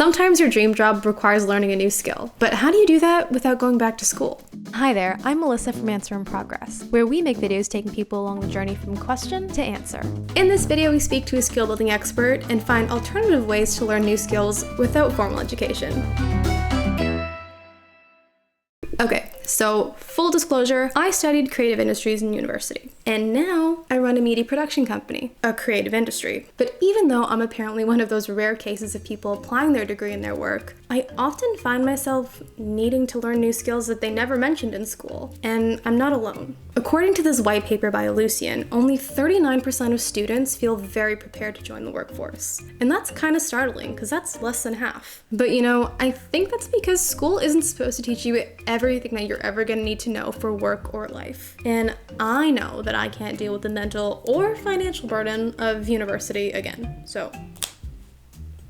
Sometimes your dream job requires learning a new skill, but how do you do that without going back to school? Hi there, I'm Melissa from Answer in Progress, where we make videos taking people along the journey from question to answer. In this video, we speak to a skill building expert and find alternative ways to learn new skills without formal education. Okay, so full disclosure, I studied creative industries in university, and now I run a media production company, a creative industry. But even though I'm apparently one of those rare cases of people applying their degree in their work, I often find myself needing to learn new skills that they never mentioned in school, and I'm not alone. According to this white paper by Lucian, only 39% of students feel very prepared to join the workforce. And that's kind of startling, because that's less than half. But I think that's because school isn't supposed to teach you everything that you're ever going to need to know for work or life. And I know that I can't deal with the mental or financial burden of university again. So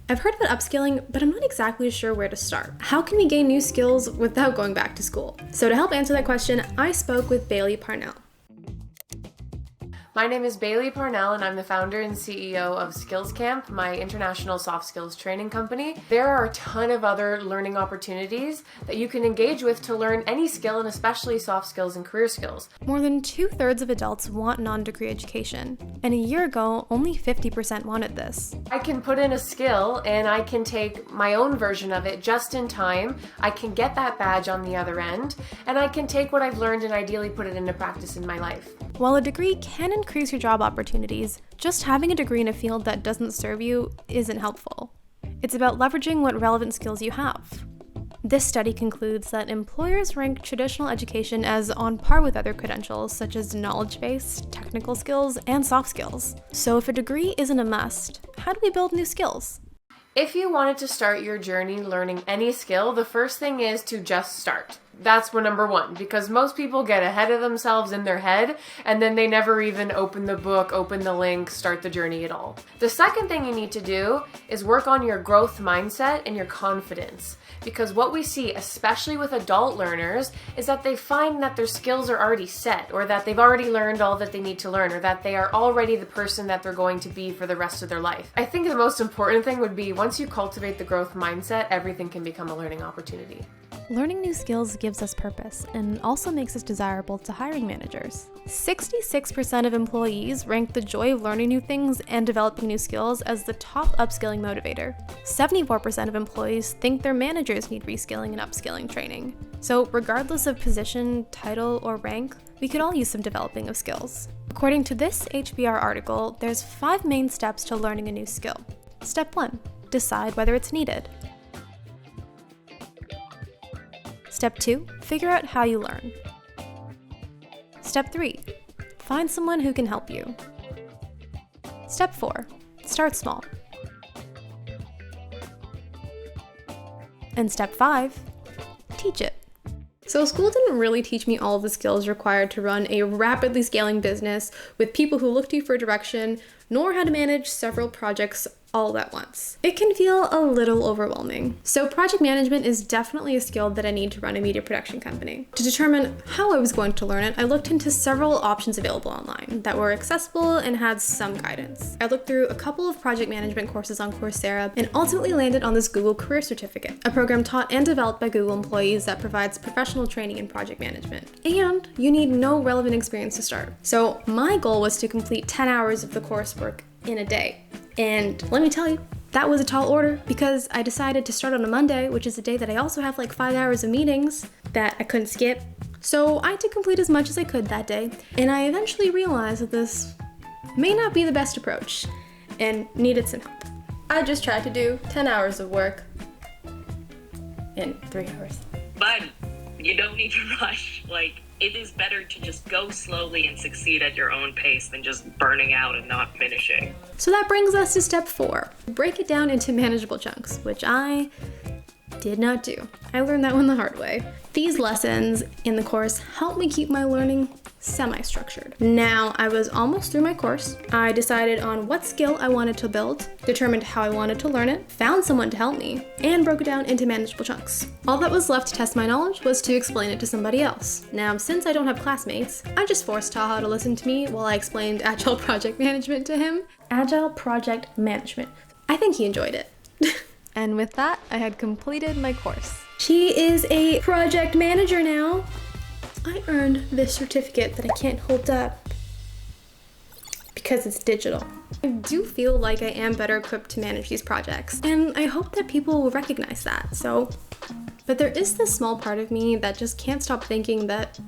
I've heard about upskilling, but I'm not exactly sure where to start. How can we gain new skills without going back to school? So to help answer that question, I spoke with Bailey Parnell. My name is Bailey Parnell, and I'm the founder and CEO of Skills Camp, my international soft skills training company. There are a ton of other learning opportunities that you can engage with to learn any skill, and especially soft skills and career skills. More than 2/3 of adults want non-degree education, and a year ago, only 50% wanted this. I can put in a skill, and I can take my own version of it just in time. I can get that badge on the other end, and I can take what I've learned and ideally put it into practice in my life. While a degree can increase your job opportunities, just having a degree in a field that doesn't serve you isn't helpful. It's about leveraging what relevant skills you have. This study concludes that employers rank traditional education as on par with other credentials such as knowledge-based, technical skills, and soft skills. So if a degree isn't a must, how do we build new skills? If you wanted to start your journey learning any skill, the first thing is to just start. That's number one, because most people get ahead of themselves in their head, and then they never even open the book, open the link, start the journey at all. The second thing you need to do is work on your growth mindset and your confidence. Because what we see, especially with adult learners, is that they find that their skills are already set, or that they've already learned all that they need to learn, or that they are already the person that they're going to be for the rest of their life. I think the most important thing would be once you cultivate the growth mindset, everything can become a learning opportunity. Learning new skills gives us purpose and also makes us desirable to hiring managers. 66% of employees rank the joy of learning new things and developing new skills as the top upskilling motivator. 74% of employees think their managers need reskilling and upskilling training. So regardless of position, title, or rank, we could all use some developing of skills. According to this HBR article, there's 5 main steps to learning a new skill. Step 1, decide whether it's needed. Step 2, figure out how you learn. Step 3, find someone who can help you. Step 4, start small. And step 5, teach it. So school didn't really teach me all of the skills required to run a rapidly scaling business with people who look to you for direction, nor how to manage several projects all at once. It can feel a little overwhelming. So project management is definitely a skill that I need to run a media production company. To determine how I was going to learn it, I looked into several options available online that were accessible and had some guidance. I looked through a couple of project management courses on Coursera and ultimately landed on this Google Career Certificate, a program taught and developed by Google employees that provides professional training in project management. And you need no relevant experience to start. So my goal was to complete 10 hours of the coursework in a day. And let me tell you, that was a tall order because I decided to start on a Monday, which is a day that I also have like 5 hours of meetings that I couldn't skip. So I had to complete as much as I could that day, and I eventually realized that this may not be the best approach and needed some help. I just tried to do 10 hours of work in 3 hours. But you don't need to rush. It is better to just go slowly and succeed at your own pace than just burning out and not finishing. So that brings us to step 4. Break it down into manageable chunks, which I did not do. I learned that one the hard way. These lessons in the course helped me keep my learning semi-structured. Now, I was almost through my course. I decided on what skill I wanted to build, determined how I wanted to learn it, found someone to help me, and broke it down into manageable chunks. All that was left to test my knowledge was to explain it to somebody else. Now, since I don't have classmates, I just forced Taha to listen to me while I explained Agile project management to him. Agile project management. I think he enjoyed it. And with that, I had completed my course. She is a project manager now. I earned this certificate that I can't hold up because it's digital. I do feel like I am better equipped to manage these projects, and I hope that people will recognize that. But there is this small part of me that just can't stop thinking that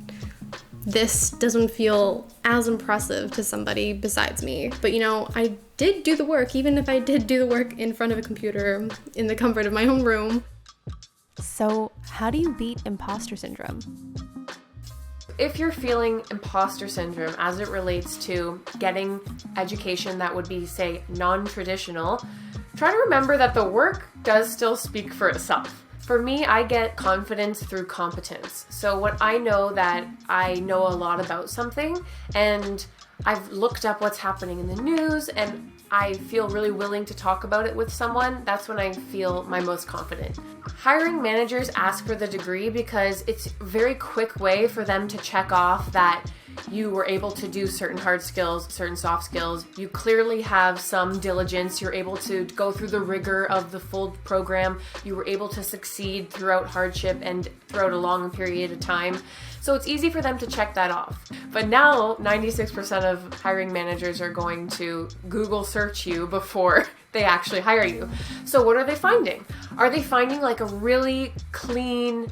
this doesn't feel as impressive to somebody besides me. But you know, I did do the work, even if I did do the work in front of a computer in the comfort of my home room. So how do you beat imposter syndrome? If you're feeling imposter syndrome as it relates to getting education that would be, say, non-traditional, try to remember that the work does still speak for itself. For me, I get confidence through competence. So when I know that I know a lot about something and I've looked up what's happening in the news and I feel really willing to talk about it with someone, that's when I feel my most confident. Hiring managers ask for the degree because it's a very quick way for them to check off that you were able to do certain hard skills, certain soft skills. You clearly have some diligence. You're able to go through the rigor of the full program. You were able to succeed throughout hardship and throughout a long period of time. So it's easy for them to check that off. But now 96% of hiring managers are going to Google search you before they actually hire you. So what are they finding? Are they finding like a really clean,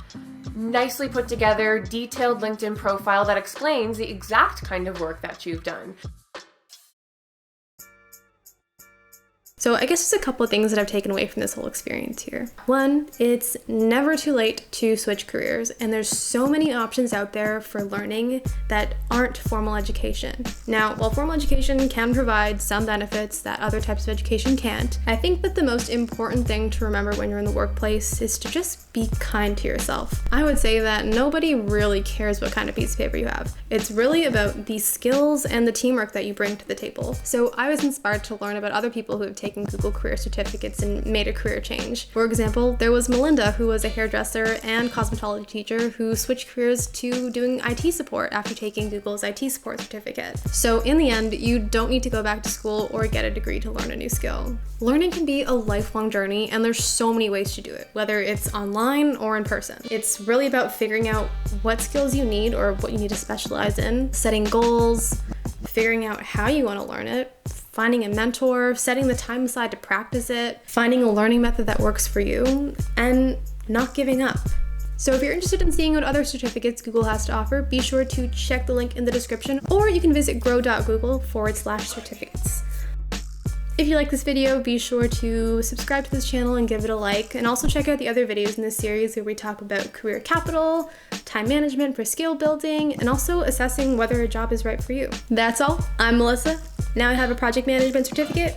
nicely put together, detailed LinkedIn profile that explains the exact kind of work that you've done? So I guess there's a couple of things that I've taken away from this whole experience here. One, it's never too late to switch careers, and there's so many options out there for learning that aren't formal education. Now, while formal education can provide some benefits that other types of education can't, I think that the most important thing to remember when you're in the workplace is to just be kind to yourself. I would say that nobody really cares what kind of piece of paper you have. It's really about the skills and the teamwork that you bring to the table. So I was inspired to learn about other people who have taken Google career certificates and made a career change. For example, there was Melinda, who was a hairdresser and cosmetology teacher who switched careers to doing IT support after taking Google's IT support certificate. So in the end, you don't need to go back to school or get a degree to learn a new skill. Learning can be a lifelong journey, and there's so many ways to do it, whether it's online or in person. It's really about figuring out what skills you need or what you need to specialize in, setting goals, figuring out how you want to learn it, finding a mentor, setting the time aside to practice it, finding a learning method that works for you, and not giving up. So if you're interested in seeing what other certificates Google has to offer, be sure to check the link in the description, or you can visit grow.google/certificates. If you like this video, be sure to subscribe to this channel and give it a like, and also check out the other videos in this series where we talk about career capital, time management for skill building, and also assessing whether a job is right for you. That's all. I'm Melissa. Now I have a project management certificate,